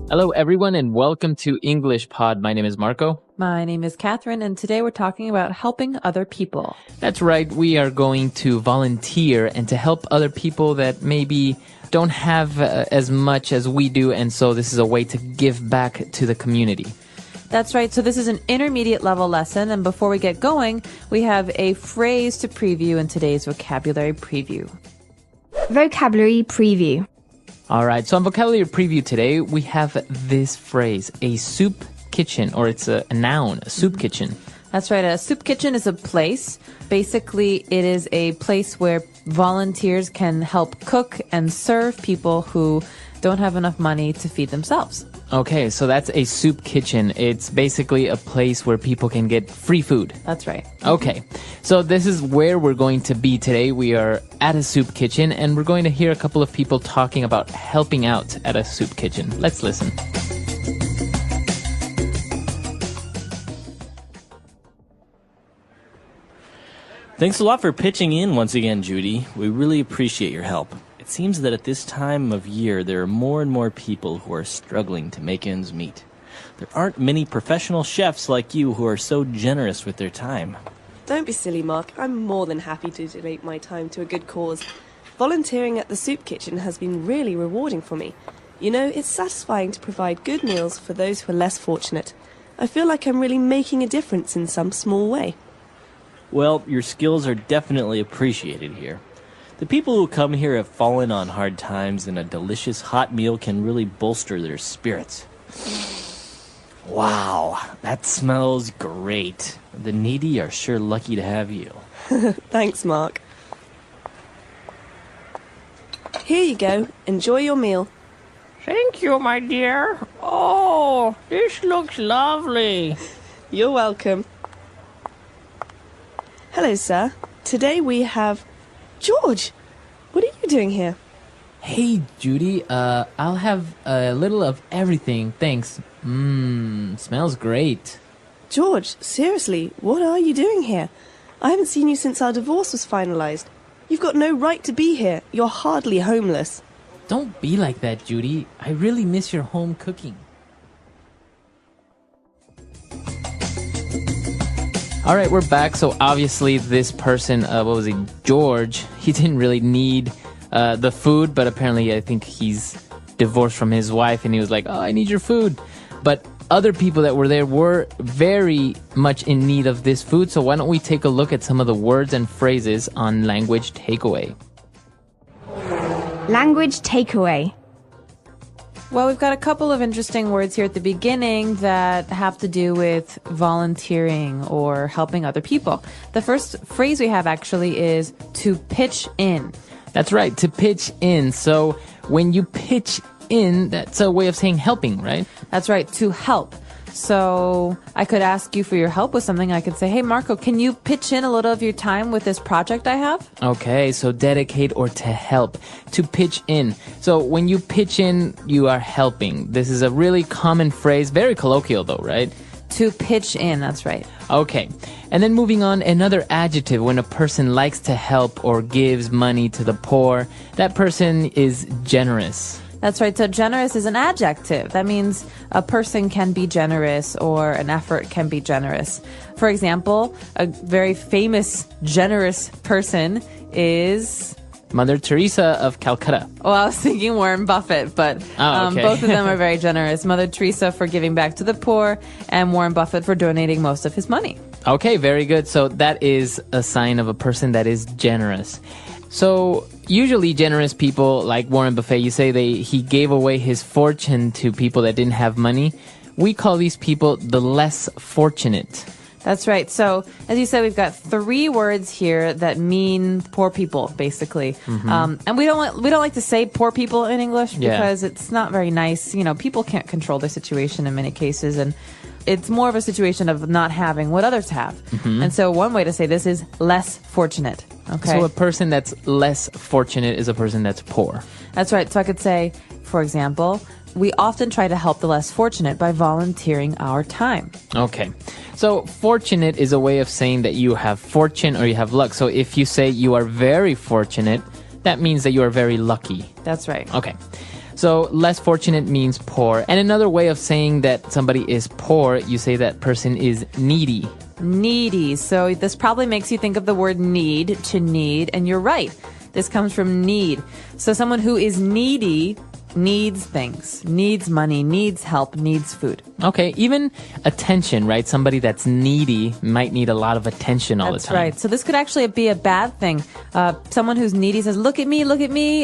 Hello, everyone, and welcome to English Pod. My name is Marco. My name is Catherine, and today we're talking about helping other people. That's right. We are going to volunteer and to help other people that maybe don't have as much as we do, and so this is a way to give back to the community. That's right. So this is an intermediate level lesson, and before we get going, we have a phrase to preview in today's vocabulary preview. Vocabulary preview. All right, so on vocabulary preview today, we have this phrase, a soup kitchen, or it's a noun, a soup kitchen. That's right. A soup kitchen is a place. Basically, it is a place where volunteers can help cook and serve people who don't have enough money to feed themselves. Okay, so that's a soup kitchen. It's basically a place where people can get free food. That's right. Okay, so this is where we're going to be today. We are at a soup kitchen, and we're going to hear a couple of people talking about helping out at a soup kitchen. Let's listen. Thanks a lot for pitching in once again, Judy. We really appreciate your help. It seems that at this time of year, there are more and more people who are struggling to make ends meet. There aren't many professional chefs like you who are so generous with their time. Don't be silly, Mark. I'm more than happy to donate my time to a good cause. Volunteering at the soup kitchen has been really rewarding for me. You know, it's satisfying to provide good meals for those who are less fortunate. I feel like I'm really making a difference in some small way. Well, your skills are definitely appreciated here. The people who come here have fallen on hard times, and a delicious hot meal can really bolster their spirits. Wow, that smells great. The needy are sure lucky to have you. Thanks, Mark. Here you go. Enjoy your meal. Thank you, my dear. Oh, this looks lovely. You're welcome. Hello, sir. Today we have... George, what are you doing here? Hey, Judy, I'll have a little of everything, thanks. Smells great. George, seriously, what are you doing here? I haven't seen you since our divorce was finalized. You've got no right to be here. You're hardly homeless. Don't be like that, Judy. I really miss your home cooking. All right, we're back. So obviously this person, George, he didn't really need the food, but apparently I think he's divorced from his wife, and he was like, oh, I need your food. But other people that were there were very much in need of this food, so why don't we take a look at some of the words and phrases on language takeaway. Language takeaway. Well, we've got a couple of interesting words here at the beginning that have to do with volunteering or helping other people. The first phrase we have actually is to pitch in. That's right, to pitch in. So when you pitch in, that's a way of saying helping, right? That's right, to help. So I could ask you for your help with something. I could say, hey, Marco, can you pitch in a little of your time with this project I have? Okay, so dedicate or to help, to pitch in. So when you pitch in, you are helping. This is a really common phrase, very colloquial though, right? To pitch in, that's right. Okay, and then moving on, another adjective when a person likes to help or gives money to the poor, that person is generous. That's right. So generous is an adjective. That means a person can be generous or an effort can be generous. For example, a very famous generous person is... Mother Teresa of Calcutta. Well, I was thinking Warren Buffett, but okay. Both of them are very generous. Mother Teresa for giving back to the poor and Warren Buffett for donating most of his money. Okay, very good. So that is a sign of a person that is generous. So usually generous people like Warren Buffett, you say he gave away his fortune to people that didn't have money. We call these people the less fortunate. That's right. So as you said, we've got 3 words here that mean poor people, basically. And we don't like to say poor people in English because it's not very nice. You know, people can't control their situation in many cases, and it's more of a situation of not having what others have. And so one way to say this is less fortunate. Okay. So a person that's less fortunate is a person that's poor. That's right. So I could say, for example, we often try to help the less fortunate by volunteering our time. Okay. So fortunate is a way of saying that you have fortune or you have luck. So if you say you are very fortunate, that means that you are very lucky. That's right. Okay. So less fortunate means poor. And another way of saying that somebody is poor, you say that person is needy. Needy. So this probably makes you think of the word need, to need, and you're right. This comes from need. So someone who is needy needs things, needs money, needs help, needs food. Okay, even attention, right? Somebody that's needy might need a lot of attention all the time. That's right. So this could actually be a bad thing. Someone who's needy says, look at me,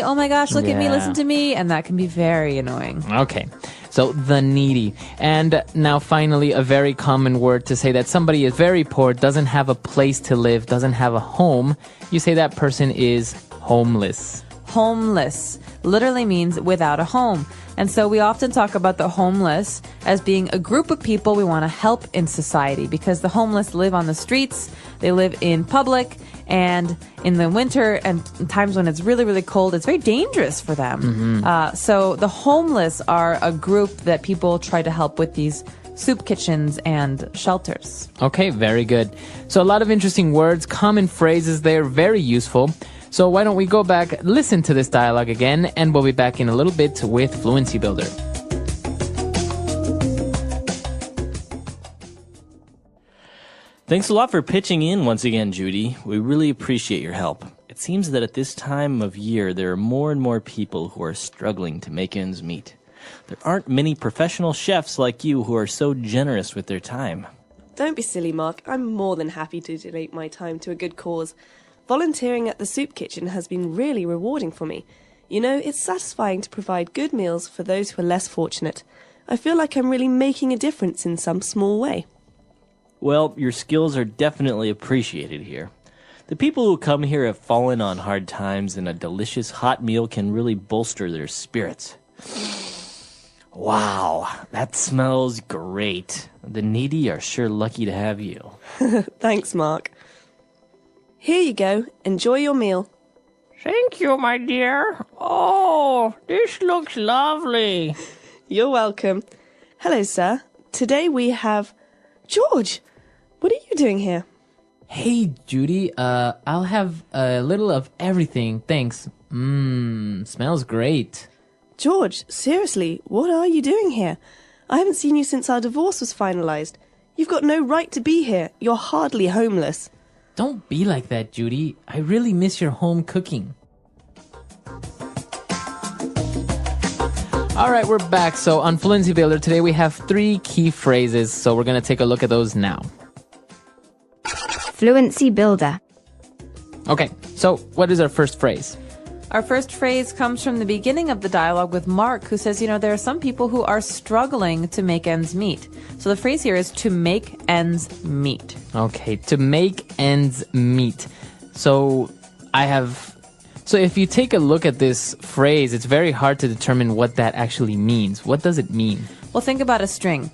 oh my gosh, look at me, listen to me. And that can be very annoying. Okay, so the needy. And now finally, a very common word to say that somebody is very poor, doesn't have a place to live, doesn't have a home. You say that person is homeless. Homeless literally means without a home. And so we often talk about the homeless as being a group of people we want to help in society, because the homeless live on the streets, they live in public, and in the winter and times when it's really, really cold, it's very dangerous for them. So the homeless are a group that people try to help with these soup kitchens and shelters. Okay, very good. So a lot of interesting words, common phrases there, very useful. So why don't we go back, listen to this dialogue again, and we'll be back in a little bit with Fluency Builder. Thanks a lot for pitching in once again, Judy. We really appreciate your help. It seems that at this time of year, there are more and more people who are struggling to make ends meet. There aren't many professional chefs like you who are so generous with their time. Don't be silly, Mark. I'm more than happy to donate my time to a good cause. Volunteering at the soup kitchen has been really rewarding for me. You know, it's satisfying to provide good meals for those who are less fortunate. I feel like I'm really making a difference in some small way. Well, your skills are definitely appreciated here. The people who come here have fallen on hard times, and a delicious hot meal can really bolster their spirits. Wow, that smells great. The needy are sure lucky to have you. Thanks, Mark. Here you go. Enjoy your meal. Thank you, my dear. Oh, this looks lovely. You're welcome. Hello, sir. Today we have George. What are you doing here? Hey, Judy, I'll have a little of everything, thanks. Smells great. George, seriously, what are you doing here? I haven't seen you since our divorce was finalized. You've got no right to be here. You're hardly homeless. Don't be like that, Judy. I really miss your home cooking. All right, we're back. So on Fluency Builder today, we have 3 key phrases. So we're going to take a look at those now. Fluency Builder. Okay, so what is our first phrase? Our first phrase comes from the beginning of the dialogue with Mark, who says, you know, there are some people who are struggling to make ends meet. So the phrase here is to make ends meet. Okay, to make ends meet. So if you take a look at this phrase, it's very hard to determine what that actually means. What does it mean? Well, think about a string.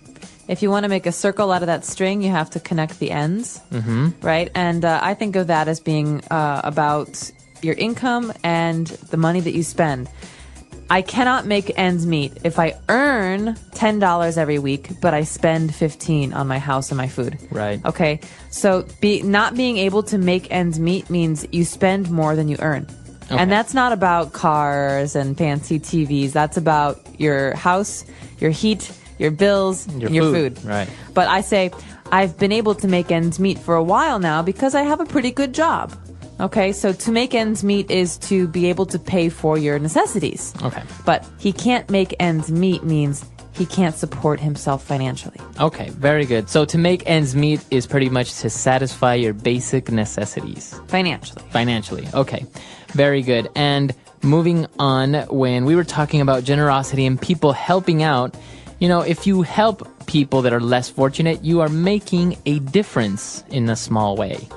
If you want to make a circle out of that string, you have to connect the ends, right? And I think of that as being about your income and the money that you spend. I cannot make ends meet if I earn $10 every week, but I spend $15 on my house and my food. Right. Okay. So not being able to make ends meet means you spend more than you earn. Okay. And that's not about cars and fancy TVs. That's about your house, your heat, your bills, and your food. Right. But I say, I've been able to make ends meet for a while now because I have a pretty good job. Okay, so to make ends meet is to be able to pay for your necessities. Okay. But he can't make ends meet means he can't support himself financially. Okay, very good. So to make ends meet is pretty much to satisfy your basic necessities. Financially, okay. Very good. And moving on, when we were talking about generosity and people helping out, you know, if you help people that are less fortunate, you are making a difference in a small way.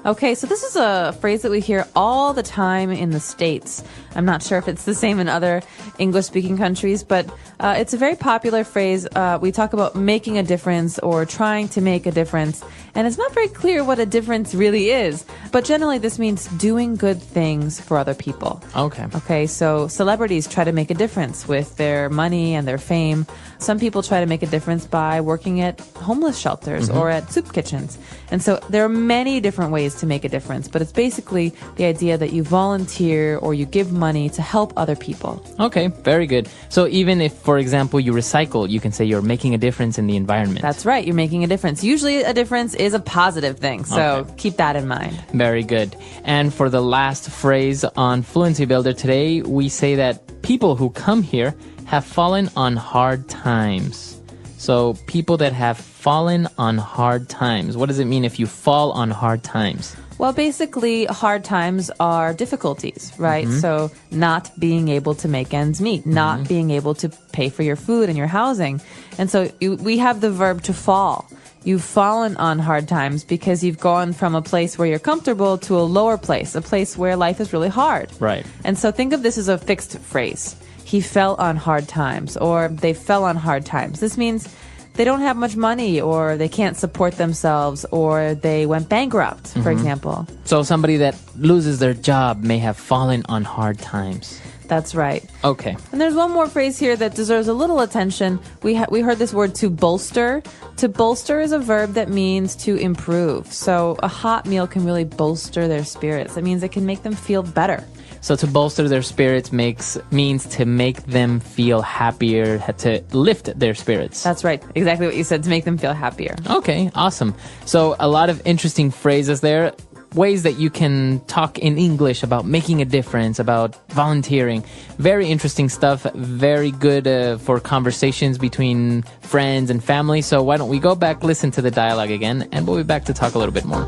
Okay, so this is a phrase that we hear all the time in the States. I'm not sure if it's the same in other English-speaking countries, but it's a very popular phrase. We talk about making a difference or trying to make a difference, and it's not very clear what a difference really is. But generally, this means doing good things for other people. Okay. Okay, so celebrities try to make a difference with their money and their fame. Some people try to make a difference by working at homeless shelters or at soup kitchens. And so there are many different ways to make a difference, but it's basically the idea that you volunteer or you give money money to help other people. Okay, very good. So even if, for example, you recycle, you can say you're making a difference in the environment. That's right. You're making a difference. Usually a difference is a positive thing. So keep that in mind. Very good. And for the last phrase on Fluency Builder today, we say that people who come here have fallen on hard times. So people that have fallen on hard times. What does it mean if you fall on hard times? Well, basically, hard times are difficulties, right? So not being able to make ends meet, not being able to pay for your food and your housing. And so we have the verb to fall. You've fallen on hard times because you've gone from a place where you're comfortable to a lower place, a place where life is really hard. Right. And so think of this as a fixed phrase. He fell on hard times, or they fell on hard times. This means they don't have much money, or they can't support themselves, or they went bankrupt, for example. So somebody that loses their job may have fallen on hard times. That's right. Okay. And there's one more phrase here that deserves a little attention. We heard this word to bolster. To bolster is a verb that means to improve. So a hot meal can really bolster their spirits. That means it can make them feel better. So to bolster their spirits means to make them feel happier, to lift their spirits. That's right. Exactly what you said, to make them feel happier. Okay, awesome. So a lot of interesting phrases there. Ways that you can talk in English about making a difference, about volunteering. Very interesting stuff. Very good for conversations between friends and family. So why don't we go back, listen to the dialogue again, and we'll be back to talk a little bit more.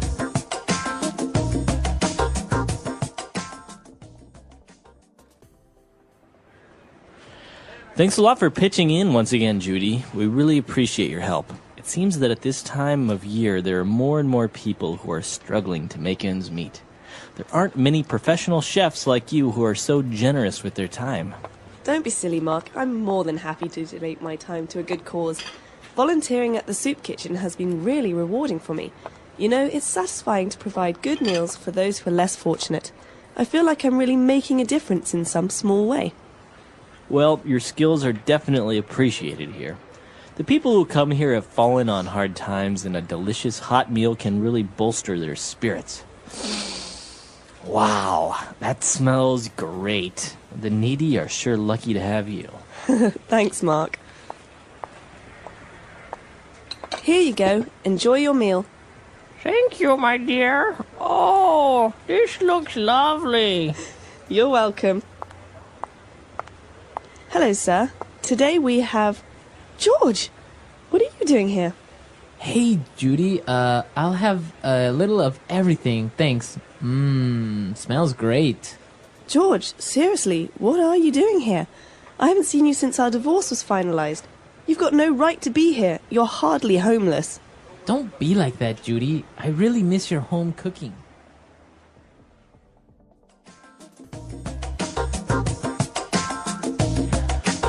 Thanks a lot for pitching in once again, Judy. We really appreciate your help. It seems that at this time of year, there are more and more people who are struggling to make ends meet. There aren't many professional chefs like you who are so generous with their time. Don't be silly, Mark. I'm more than happy to donate my time to a good cause. Volunteering at the soup kitchen has been really rewarding for me. You know, it's satisfying to provide good meals for those who are less fortunate. I feel like I'm really making a difference in some small way. Well, your skills are definitely appreciated here. The people who come here have fallen on hard times, and a delicious hot meal can really bolster their spirits. Wow, that smells great. The needy are sure lucky to have you. Thanks, Mark. Here you go. Enjoy your meal. Thank you, my dear. Oh, this looks lovely. You're welcome. Hello, sir. Today we have... George! What are you doing here? Hey, Judy, I'll have a little of everything, thanks. Smells great. George, seriously, what are you doing here? I haven't seen you since our divorce was finalized. You've got no right to be here. You're hardly homeless. Don't be like that, Judy. I really miss your home cooking.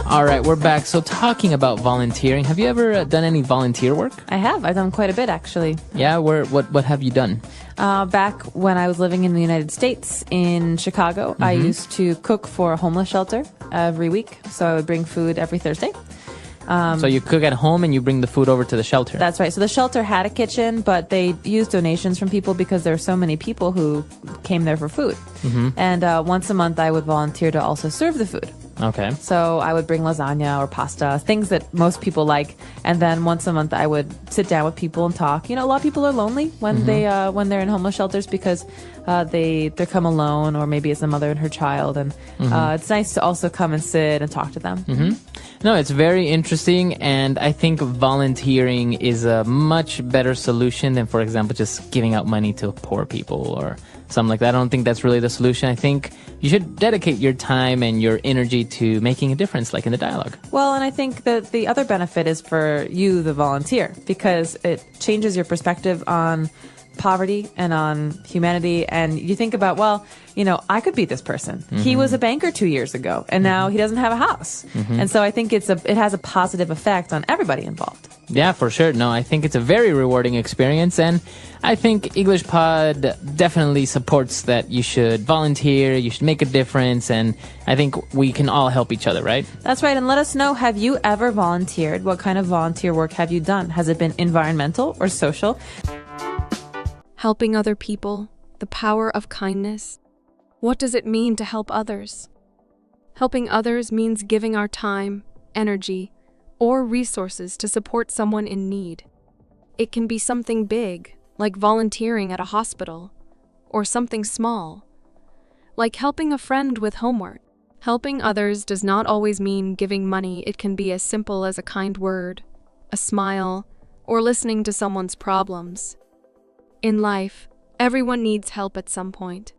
All right, we're back. So talking about volunteering, have you ever done any volunteer work? I have. I've done quite a bit, actually. Yeah, what have you done? Back when I was living in the United States in Chicago, I used to cook for a homeless shelter every week. So I would bring food every Thursday. So you cook at home and you bring the food over to the shelter. That's right. So the shelter had a kitchen, but they used donations from people because there were so many people who came there for food. And once a month, I would volunteer to also serve the food. Okay. So I would bring lasagna or pasta, things that most people like, and then once a month I would sit down with people and talk. You know, a lot of people are lonely when when they're in homeless shelters because they come alone, or maybe it's a mother and her child, and it's nice to also come and sit and talk to them. No, it's very interesting, and I think volunteering is a much better solution than, for example, just giving out money to poor people or something like that. I don't think that's really the solution. I think you should dedicate your time and your energy to making a difference, like in the dialogue. Well, and I think that the other benefit is for you, the volunteer, because it changes your perspective on poverty and on humanity. And you think about, well, you know, I could be this person. He was a banker 2 years ago, and now he doesn't have a house. And so I think it has a positive effect on everybody involved. Yeah, for sure. No, I think it's a very rewarding experience, and I think English Pod definitely supports that you should volunteer, you should make a difference, and I think we can all help each other, right? That's right. And let us know, have you ever volunteered? What kind of volunteer work have you done? Has it been environmental or social? Helping other people, the power of kindness. What does it mean to help others? Helping others means giving our time, energy, or resources to support someone in need. It can be something big, like volunteering at a hospital, or something small, like helping a friend with homework. Helping others does not always mean giving money. It can be as simple as a kind word, a smile, or listening to someone's problems. In life, everyone needs help at some point.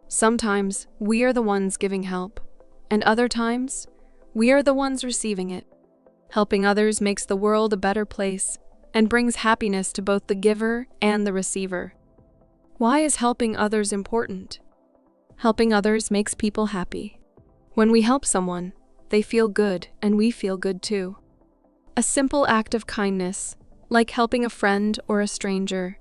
Sometimes we are the ones giving help, and other times we are the ones receiving it. Helping others makes the world a better place and brings happiness to both the giver and the receiver. Why is helping others important? Helping others makes people happy. When we help someone, they feel good and we feel good too. A simple act of kindness, like helping a friend or a stranger,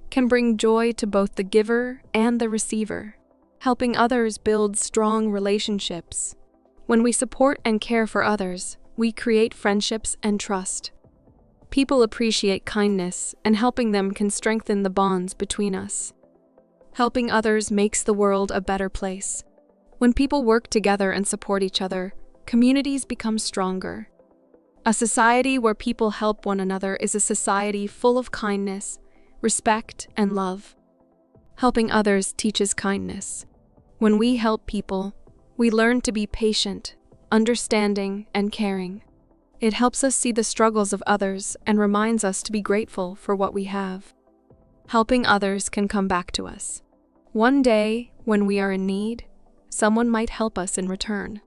can bring joy to both the giver and the receiver. Helping others builds strong relationships. When we support and care for others, we create friendships and trust. People appreciate kindness, and helping them can strengthen the bonds between us. Helping others makes the world a better place. When people work together and support each other, communities become stronger. A society where people help one another is a society full of kindness, respect, and love. Helping others teaches kindness. When we help people, we learn to be patient, understanding, and caring. It helps us see the struggles of others and reminds us to be grateful for what we have. Helping others can come back to us. One day, when we are in need, someone might help us in return.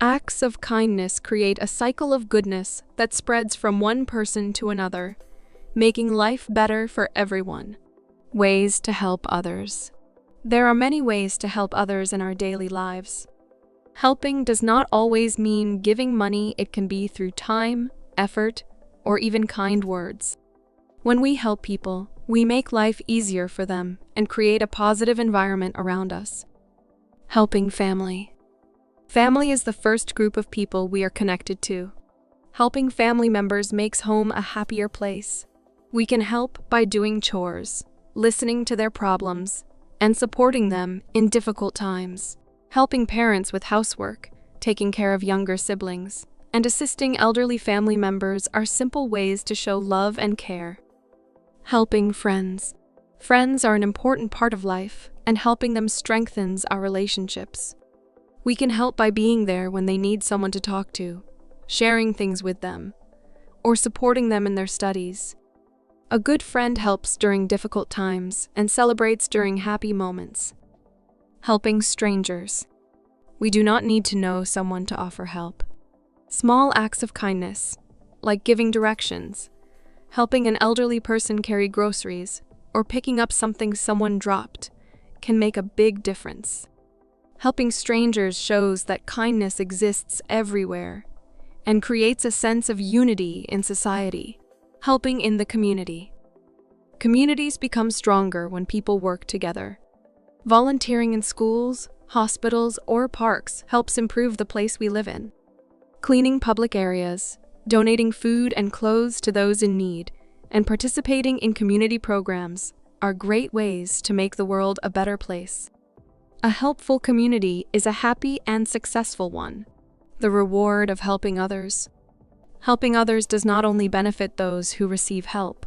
Acts of kindness create a cycle of goodness that spreads from one person to another, making life better for everyone. Ways to help others. There are many ways to help others in our daily lives. Helping does not always mean giving money. It can be through time, effort, or even kind words. When we help people, we make life easier for them and create a positive environment around us. Helping family. Family is the first group of people we are connected to. Helping family members makes home a happier place. We can help by doing chores, listening to their problems, and supporting them in difficult times. Helping parents with housework, taking care of younger siblings, and assisting elderly family members are simple ways to show love and care. Helping friends. Friends are an important part of life, and helping them strengthens our relationships. We can help by being there when they need someone to talk to, sharing things with them, or supporting them in their studies. A good friend helps during difficult times and celebrates during happy moments. Helping strangers. We do not need to know someone to offer help. Small acts of kindness, like giving directions, helping an elderly person carry groceries, or picking up something someone dropped, can make a big difference. Helping strangers shows that kindness exists everywhere and creates a sense of unity in society. Helping in the community. Communities become stronger when people work together. Volunteering in schools, hospitals, or parks helps improve the place we live in. Cleaning public areas, donating food and clothes to those in need, and participating in community programs are great ways to make the world a better place. A helpful community is a happy and successful one. The reward of helping others. Helping others does not only benefit those who receive help,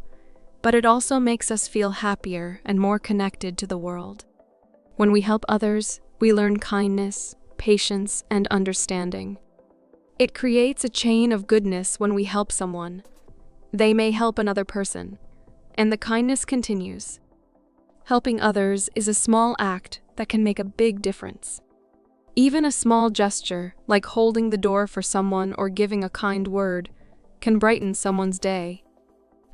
but it also makes us feel happier and more connected to the world. When we help others, we learn kindness, patience, and understanding. It creates a chain of goodness when we help someone. They may help another person, and the kindness continues. Helping others is a small act that can make a big difference. Even a small gesture, like holding the door for someone or giving a kind word, can brighten someone's day.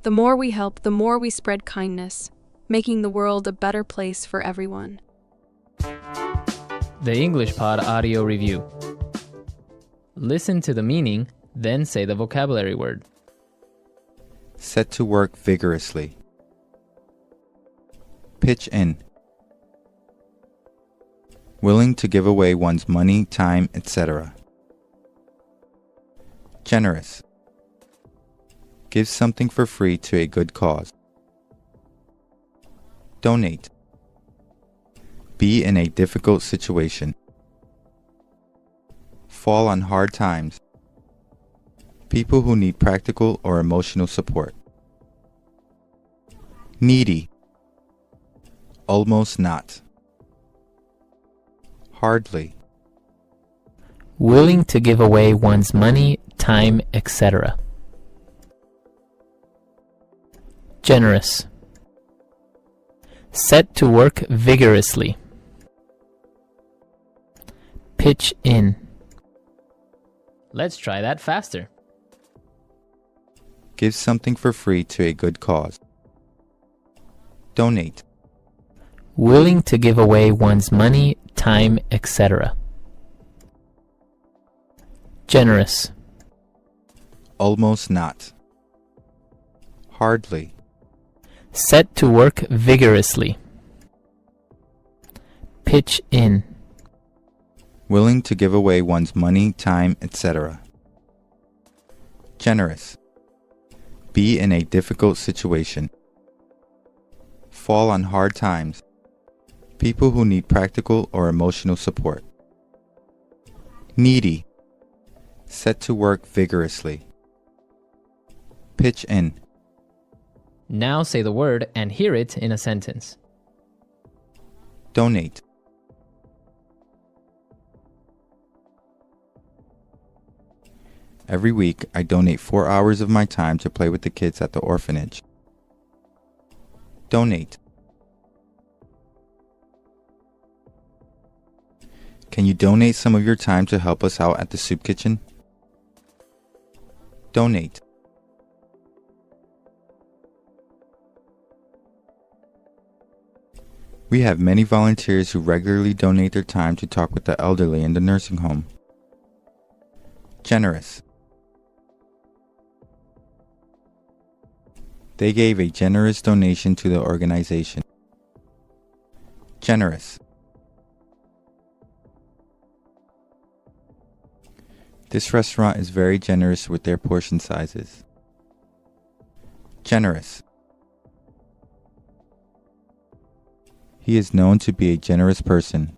The more we help, the more we spread kindness, making the world a better place for everyone. The English Pod Audio Review. Listen to the meaning, then say the vocabulary word. Set to work vigorously. Pitch in. Willing to give away one's money, time, etc. Generous. Give something for free to a good cause. Donate. Be in a difficult situation. Fall on hard times. People who need practical or emotional support. Needy. Almost not. Hardly. Willing to give away one's money, time, etc. Generous. Set to work vigorously. Pitch in. Let's try that faster. Give something for free to a good cause. Donate. Willing to give away one's money, time, etc. Generous. Almost not. Hardly. Set to work vigorously. Pitch in. Willing to give away one's money, time, etc. Generous. Be in a difficult situation. Fall on hard times. People who need practical or emotional support. Needy. Set to work vigorously. Pitch in. Now say the word and hear it in a sentence. Donate. Every week, I donate 4 hours of my time to play with the kids at the orphanage. Donate. Can you donate some of your time to help us out at the soup kitchen? Donate. We have many volunteers who regularly donate their time to talk with the elderly in the nursing home. Generous. They gave a generous donation to the organization. Generous. This restaurant is very generous with their portion sizes. Generous. He is known to be a generous person.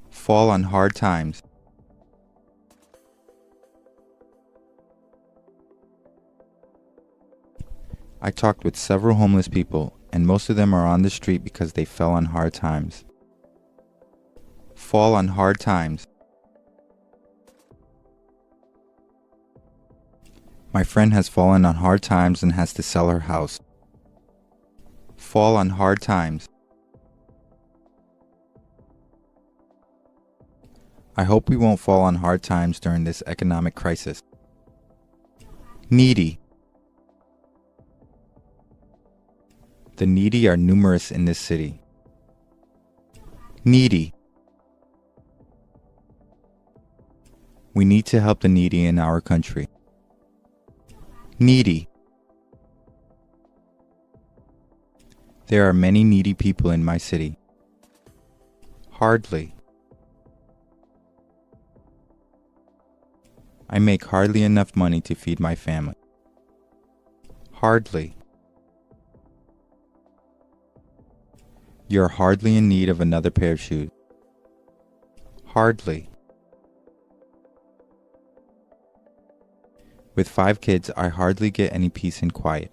Fall on hard times. I talked with several homeless people, and most of them are on the street because they fell on hard times. Fall on hard times. My friend has fallen on hard times and has to sell her house. Fall on hard times. I hope we won't fall on hard times during this economic crisis. Needy. The needy are numerous in this city. Needy. We need to help the needy in our country. Needy. There are many needy people in my city. Hardly. I make hardly enough money to feed my family. Hardly. You're hardly in need of another pair of shoes. Hardly. With 5 kids, I hardly get any peace and quiet.